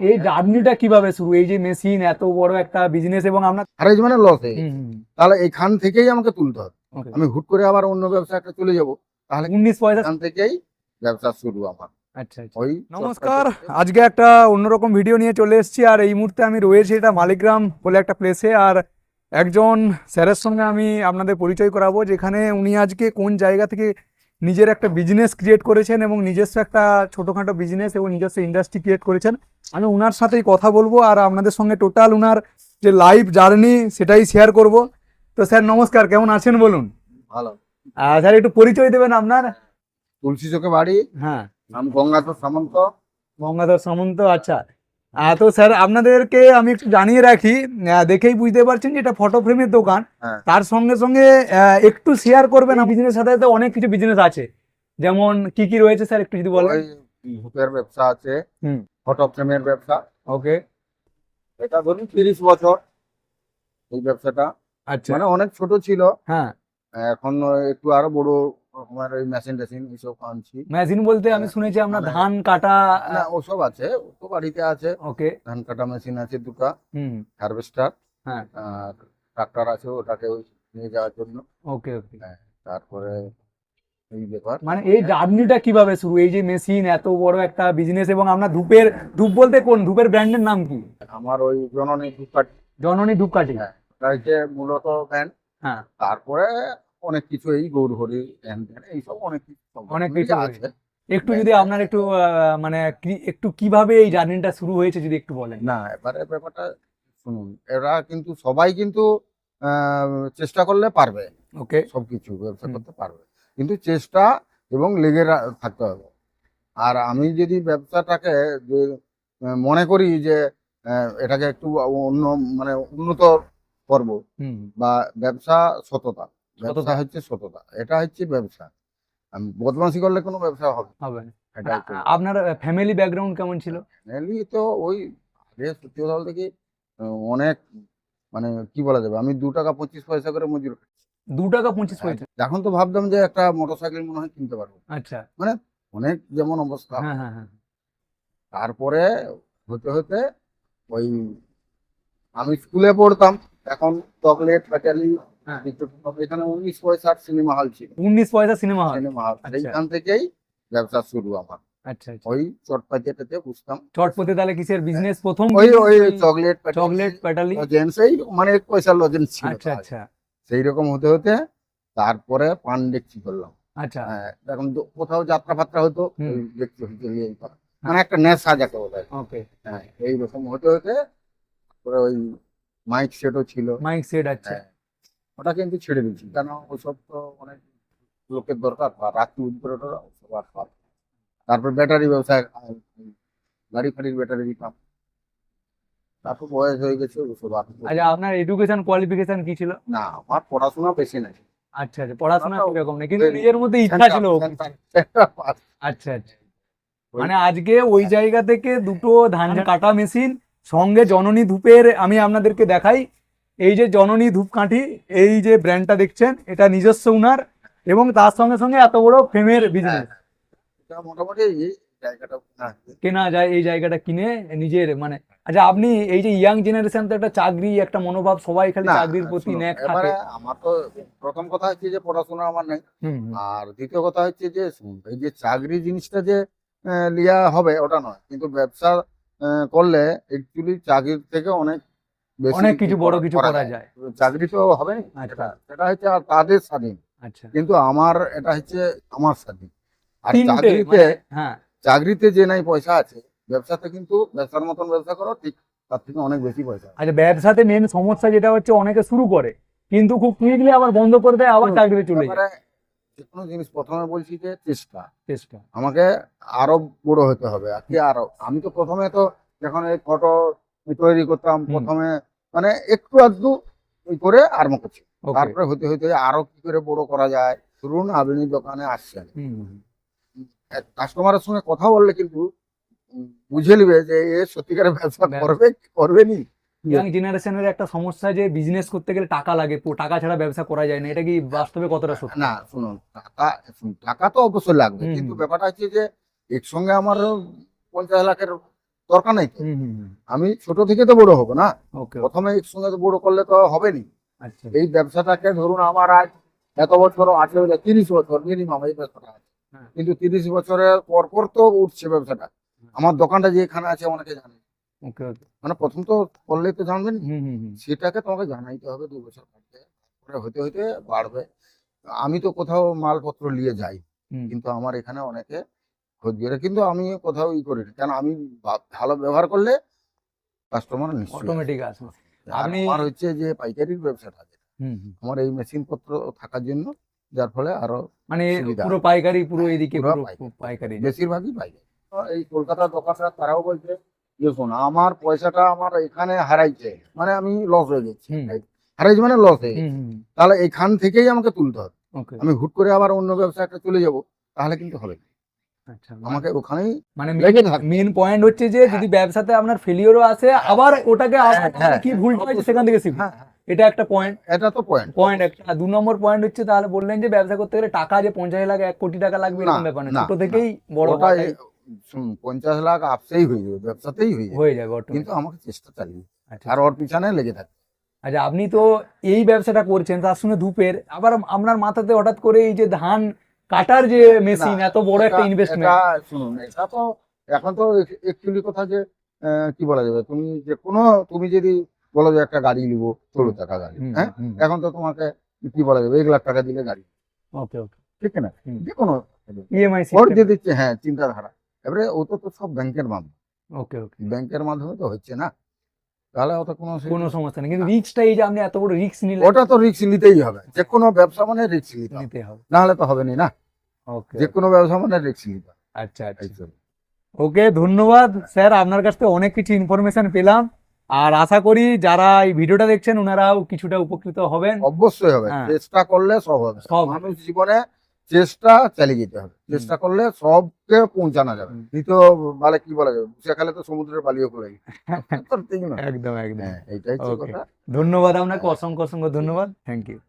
এই জার্নিটা কিভাবে শুরু, এই যে মেশিন এত বড় একটা বিজনেস এবং আপনার হারেজ মানে লসে, তাহলে এখান থেকেই আমাকে তুলতে হবে। আমি হুট করে আবার অন্য ব্যবসা একটা চলে যাব, তাহলে 19 পয়সা। এখান থেকেই ব্যবসা শুরু আমার। আচ্ছা আচ্ছা। ওই নমস্কার, আজকে একটা অন্যরকম ভিডিও নিয়ে চলে এসেছি। আর এই মুহূর্তে আমি রয়েছি এটা মালিগ্রাম বলে একটা প্লেসে। আর একজন স্যারের সঙ্গে আমি আপনাদের পরিচয় করাবো, যেখানে উনি আজকে কোন জায়গা থেকে নিজের একটা বিজনেস ক্রিয়েট করেছেন এবং নিজস্ব একটা ছোটোখাটো বিজনেস এবং নিজস্ব ইন্ডাস্ট্রি ক্রিয়েট করেছেন। আমি ওনার সাথেই কথা বলবো আর আপনাদের সঙ্গে টোটাল ওনার যে লাইফ জার্নি সেটাই শেয়ার করব। তো স্যার নমস্কার, কেমন আছেন বলুন? ভালো। স্যার একটু পরিচয় দেবেন আপনার? তুলসী চোখে বাড়ি, হ্যাঁ, নাম গঙ্গাধর সামন্ত। গঙ্গাধর সামন্ত। আচ্ছা, তো স্যার আপনাদেরকে আমি একটু জানিয়ে রাখি, দেখেই বুঝতে পারছেন যে এটা ফটো ফ্রেমের দোকান। হ্যাঁ। তার সঙ্গে সঙ্গে একটু শেয়ার করবেন বিজনেস সাথে সাথে অনেক কিছু বিজনেস আছে, যেমন কি কি রয়েছে স্যার একটু যদি বলেন। ওই ধূপের ব্যবসা আছে, হুম, ফটো ফ্রেমের ব্যবসা। ওকে। এটা ধরুন 30 বছর এই ব্যবসাটা, আচ্ছা, মানে অনেক ছোট ছিল, হ্যাঁ। এখন একটু আরো বড় রকমের ওই মেশিন টেশিন এইসব আনছি। মেশিন বলতে আমি শুনেছি আপনার মানে- ধান কাটা। না, ওসব আছে, তো বাড়িতে আছে। ওকে। ধান কাটা মেশিন আছে দুটো, হুম, হারভেস্টার, হ্যাঁ। আর ট্রাক্টর আছে ওটাকে ওই নিয়ে যাওয়ার জন্য। ওকে ওকে। হ্যাঁ, তারপরে এই ব্যাপার। মানে এই জার্নিটা কিভাবে শুরু, এই যে মেশিন এত বড় একটা বিজনেস এবং আপনার ধূপ বলতে কোন ধূপের ব্র্যান্ডের নাম কি? আমার ওই জননী ধূপকাঠি। জননী ধূপকাঠি। হ্যাঁ, ওটা হচ্ছে মূলত ব্র্যান্ড। হ্যাঁ, তারপরে অনেক কিছু এই গৌরহরি এইসব অনেক কিছু অনেক কিছু আছে। একটু যদি আপনার একটু মানে একটু কিভাবে এই জার্নিটা শুরু হয়েছে যদি একটু বলেন। না, এবারে ব্যাপারটা শুনুন, এরা কিন্তু সবাই কিন্তু চেষ্টা করলে পারবে, ওকে। সবকিছু ব্যবসা করতে পারবে, কিন্তু চেষ্টা এবং লেগে থাকতে হবে। আর আমি যদি ব্যবসাটাকে যে মনে করি যে এটাকে একটু অন্য মানে উন্নত করব, হুম, বা ব্যবসা সততা, সততা। ব্যবসা হচ্ছে সততা, এটা হচ্ছে ব্যবসা। আমি বদমাশি করলে কোনো ব্যবসা হবে না। হবে না। এটাই তো। আপনার ফ্যামিলি ব্যাকগ্রাউন্ড কেমন ছিল? মেনলি তো ওই আগে সত্যি কথা বলতে কি, অনেক মানে কি বলা যাবে, আমি 2 টাকা 25 পয়সা করে মজুরি পেয়েছি। 2 টাকা 25 পয়সা? এখন তো ভাবতাম যে একটা মোটরসাইকেল মনে হয় কিনতে পারবো, আচ্ছা। মানে অনেক যেমন অবস্থা। হ্যাঁ হ্যাঁ হ্যাঁ। তারপরে হতে হতে ওই আমি স্কুলে পড়তাম, এখন চকলেট প্যাটালি, হ্যাঁ। এখানে 19 পয়সার সিনেমা হল ছিল। 19 পয়সা সিনেমা হল? সিনেমা হল, আচ্ছা। সেইখান থেকেই ব্যবসা শুরু আমার। আচ্ছা আচ্ছা। ওই চটপাটিয়াটাতে বুঝতাম। চটপটে তাহলে কিসের বিজনেস প্রথম? ওই ওই চকলেট চকলেট প্যাটালি। লজেন্স, এই মানে 1 পয়সার লজেন্স ছিল। আচ্ছা আচ্ছা। সেই রকম হতে হতে তারপরে পান ডেকচি করলাম। আচ্ছা। হ্যাঁ, এখন কোথাও যাত্রা ফাত্রা হতো, হুম। ওই ডেকচি হইতে নিয়ে যেতাম। মানে একটা নেশা যাকে বলে। ওকে। হ্যাঁ, এইরকম হতে হতে তারপরে ওই মাইক সেটও ছিল। Mic set. আচ্ছা। হ্যাঁ, ওটা কিন্তু ছেড়ে দিয়েছি, কারণ ওসব তো অনেক লোকের দরকার, বা রাত্রি উদ্ধারটা ওসব আর পাব না। তারপর ব্যাটারি ব্যবসায়, গাড়ি ফাড়ির ব্যাটারি দিতাম। তারপর বয়স হয়ে গেছে, ওসব আর আচ্ছা, আপনার এডুকেশন কোয়ালিফিকেশন কি ছিল? না, আমার পড়াশোনা বেশি নাই। আচ্ছা আচ্ছা, পড়াশোনা পড়াশোনা এরকম নেই, কিন্তু নিজের মধ্যে ইচ্ছা ছিল। Centre pass. আচ্ছা আচ্ছা। মানে আজকে ওই জায়গা থেকে দুটো ধান কাটা মেশিন সঙ্গে জননী ধূপের, আমি আপনাদেরকে দেখাই, এই যে জননী ধূপকাঠি, এই যে ব্র্যান্ডটা দেখছেন, এটা নিজস্ব উনার, এবং তার সঙ্গে সঙ্গে এত বড় ফ্রেমের বিজনেস। এটা মোটামুটি এই জায়গাটা কেনা যায়, এই জায়গাটা কিনে নিজের মানে। আচ্ছা, আপনি এই যে ইয়াং জেনারেশন তো একটা চাকরি, একটা মনোভাব, সবাই খালি না, চাকরির প্রতি শুনুন, ন্যাক এবারে থাকে। আমার তো প্রথম কথা হচ্ছে যে পড়াশোনা আমার নেই। হুম হুম। আর দ্বিতীয় কথা হচ্ছে যে শুনুন, এই যে চাকরি জিনিসটা যে লিয়া হবে ওটা নয়, কিন্তু ব্যবসা করলে অ্যাকচুয়ালি চাকরির থেকে অনেক বেশি অনেক কিছু বড় কিছু করা যায়। চাকরি তো হবে না, আচ্ছা। সেটা হচ্ছে আর তাদের স্বাধীন, আচ্ছা। কিন্তু আমার এটা হচ্ছে আমার স্বাধীন। আর তিনটে চাকরিতে, মানে, হ্যাঁ, চাকরিতে যে নাই পয়সা আছে, ব্যবসাতে কিন্তু ব্যবসার মতন ব্যবসা করো, ঠিক তার থেকে অনেক বেশি পয়সা আছে। আচ্ছা, ব্যবসাতে মেন সমস্যা যেটা হচ্ছে, অনেকে শুরু করে কিন্তু খুব কুইকলি আবার বন্ধ করে দেয়, আবার চাকরিতে চলে যায়। এবারে যে কোনো জিনিস প্রথমে বলছি যে চেষ্টা, চেষ্টা। আমাকে আরো বড় হতে হবে। আর কি আরো, আমি তো প্রথমে তো যখন এই ফটো তৈরি করতাম, প্রথমে মানে একটু আধটু করে আরম্ভ করছি, Okay. তারপরে হতে হতে আরো কি করে বড় করা যায়। ধরুন আপনি দোকানে আসছেন, কাস্টমারের সঙ্গে কথা বললে কিন্তু বুঝে নিবে যে এ সত্যিকারের ব্যবসা করবে কি করবে নি। ইয়াং জেনারেশনের একটা সমস্যা যে বিজনেস করতে গেলে টাকা লাগে, টাকা ছাড়া ব্যবসা করা যায় না, এটা কি বাস্তবে কতটা সত্যি? না শুনুন, টাকা তো অবশ্যই লাগবে, হুম। কিন্তু ব্যাপারটা হচ্ছে যে একসঙ্গে আমার 50 লাখের দরকার নাই তো। হুম হুম হুম। আমি ছোট থেকে তো বড় হবো না, ওকে প্রথমে একসঙ্গে তো বড় করলে তো হবে নি। আচ্ছা এই ব্যবসাটাকে ধরুন আমার আজ এত বছর আছে, 30 বছর মিনিমাম এই ব্যবসাটা আছে। হ্যাঁ। কিন্তু 30 বছরের পর পর তো উঠছে ব্যবসাটা। আমার দোকানটা যে এখানে আছে অনেকে জানে, ওকে ওকে মানে প্রথম তো করলেই তো জানবেন, হুম হুম হুম সেটাকে তোমাকে জানাইতে হবে 2 বছর পরে, তারপরে হইতে হইতে বাড়বে। আমি তো কোথাও মালপত্র নিয়ে যাই, হুম কিন্তু আমার এখানে অনেকে খোঁজ করে, কিন্তু আমি কোথাও ই করি না, কেন আমি ভালো ব্যবহার করলে কাস্টমার নিশ্চয়ই আসবে। অটোমেটিক আসবে। আর আপনি আমার হচ্ছে যে পাইকারির ব্যবসাটা আছে, হুম হুম আমার এই মেশিন পত্র থাকার জন্য, যার ফলে আরো মানে সুবিধা পুরো পাইকারি, পুরো এদিকে পুরো পুরো পাইকারি, পাইকারি। বেশিরভাগই পাইকারি। তো এই কলকাতার দোকানদার তারাও বলছে যে শোন, আমার পয়সাটা আমার এখানে হারাইছে, মানে আমি লস হয়ে যাচ্ছি, হুম হারাইছে মানে লস হয়ে হুম গেছে, হুম তাহলে এখান থেকেই আমাকে তুলতে হবে। ওকে আমি হুট করে আবার অন্য ব্যবসায় একটা চলে যাব, তাহলে কিন্তু হবে না। আচ্ছা আমাকে ওখানেই মানে লেগে থাকবে। মেন পয়েন্ট হচ্ছে যে যদি ব্যবসাতে আপনার ফেলিওরও আসে আবার ওটাকে হ্যাঁ, কি ভুলটা হয়েছে সেখান থেকে শিখুন, হ্যাঁ, হ্যাঁ, এটা একটা পয়েন্ট। এটা তো পয়েন্ট। পয়েন্ট একটা। আর 2 নম্বর পয়েন্ট হচ্ছে তাহলে বললেন যে ব্যবসা করতে গেলে টাকা যে 50 লাখ 1 কোটি টাকা লাগবে না, এরকম ব্যাপার না, না, ছোট থেকেই বড় ওটা হওয়াটাই 50 লাখ আপসেই হয়ে যাবে, ব্যবসাতেই হয়ে যাবে, হয়ে যাবে কিন্তু অটোমেটিক। আমাকে চেষ্টা চালিয়ে আচ্ছা আর ওর পিছনে লেগে থাকে। আচ্ছা আপনি তো এই ব্যবসাটা করছেন তার সঙ্গে ধূপের, আবার আপনার মাথাতে হঠাৎ করে এই যে ধান কাটার যে মেশিন, না, এত বড় একটা এটা ইনভেস্টমেন্ট। এটা শুনুন, এটা তো এখন তো একচুয়ালি কথা যে কি বলা যাবে, তুমি যে কোনো, তুমি যদি বলো যে একটা গাড়ি নিবো, 16 চাকা গাড়ি, হ্যাঁ, এখন তো তোমাকে কি বলা যাবে, 1 লাখ টাকা দিলে গাড়ি, ওকে ওকে ঠিক না? হুম। যে কোনো ইএমআই ওর সিস্টেম। যদি হ্যাঁ চিন্তাধারা, এবারে ও তো সব ব্যাংকের মাধ্যমে, ওকে ওকে ব্যাংকের মাধ্যমে তো হচ্ছে না, তাহলে অত কোনো কোনো সমস্যা নেই, কিন্তু রিস্কটা এই যে আপনি এত বড় রিস্ক নিলেন ওটা তো রিস্ক নিতেই হবে, যে কোনো ব্যবসা মানে রিস্ক নিতে হবে, নিতে হবে। না হলে তো হবে না। ওকে যে কোনো ব্যবসা মানে রিস্ক নিতে হবে। আচ্ছা আচ্ছা এই তো। ওকে ধন্যবাদ স্যার, আপনার কাছ থেকে অনেক কিছু ইনফরমেশন পেলাম, আর আশা করি যারা এই ভিডিওটা দেখছেন ওনারাও কিছুটা উপকৃত হবেন। অবশ্যই হবে, হ্যাঁ। চেষ্টা করলে সব হবে। সব হবে। মানুষ জীবনে চেষ্টা চালিয়ে যেতে হবে, চেষ্টা করলে সবকে পৌঁছানো যাবে। এই তো মানে কি বলা যাবে, বসে খেলে তো সমুদ্রের বালিও খোলে, ঠিক না? একদম একদম। হ্যাঁ, এইটাই হচ্ছে ওকে কথা। ধন্যবাদ আপনাকে, অসংখ্য অসংখ্য ধন্যবাদ, থ্যাংক ইউ।